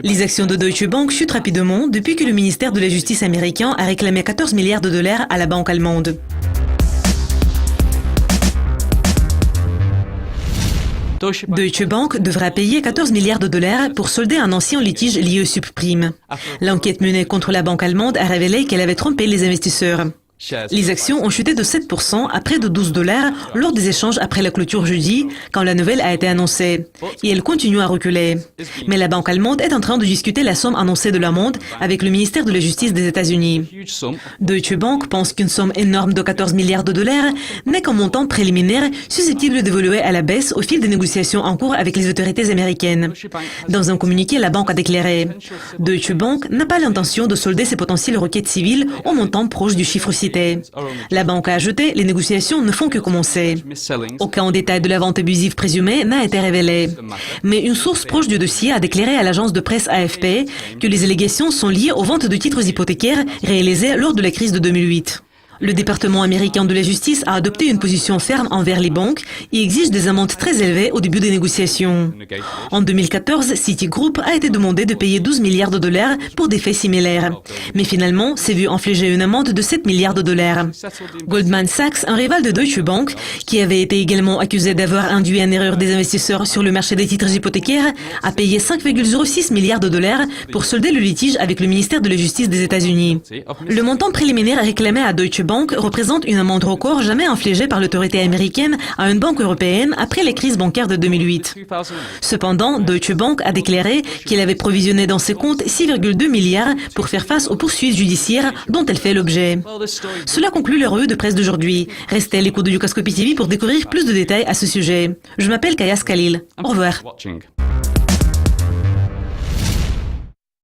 Les actions de Deutsche Bank chutent rapidement depuis que le ministère de la Justice américain a réclamé 14 milliards de dollars à la banque allemande. Deutsche Bank devra payer 14 milliards de dollars pour solder un ancien litige lié aux subprimes. L'enquête menée contre la banque allemande a révélé qu'elle avait trompé les investisseurs. Les actions ont chuté de 7% à près de 12 dollars lors des échanges après la clôture jeudi, quand la nouvelle a été annoncée. Et elle continue à reculer. Mais la banque allemande est en train de discuter la somme annoncée de l'amende avec le ministère de la Justice des États-Unis. Deutsche Bank pense qu'une somme énorme de 14 milliards de dollars n'est qu'un montant préliminaire susceptible d'évoluer à la baisse au fil des négociations en cours avec les autorités américaines. Dans un communiqué, la banque a déclaré « Deutsche Bank n'a pas l'intention de solder ses potentielles requêtes civiles au montant proche du chiffre cité. La banque a ajouté, les négociations ne font que commencer. Aucun détail de la vente abusive présumée n'a été révélé. Mais une source proche du dossier a déclaré à l'agence de presse AFP que les allégations sont liées aux ventes de titres hypothécaires réalisées lors de la crise de 2008. Le département américain de la justice a adopté une position ferme envers les banques et exige des amendes très élevées au début des négociations. En 2014, Citigroup a été demandé de payer 12 milliards de dollars pour des faits similaires. Mais finalement, s'est vu infliger une amende de 7 milliards de dollars. Goldman Sachs, un rival de Deutsche Bank, qui avait été également accusé d'avoir induit en erreur des investisseurs sur le marché des titres hypothécaires, a payé 5,06 milliards de dollars pour solder le litige avec le ministère de la Justice des États-Unis. Le montant préliminaire réclamé à Deutsche Bank représente une amende record jamais infligée par l'autorité américaine à une banque européenne après les crises bancaires de 2008. Cependant, Deutsche Bank a déclaré qu'il avait provisionné dans ses comptes 6,2 milliards pour faire face aux poursuites judiciaires dont elle fait l'objet. Cela conclut la revue de presse d'aujourd'hui. Restez à l'écoute de Lucascopy TV pour découvrir plus de détails à ce sujet. Je m'appelle Kaya Skalil. Au revoir.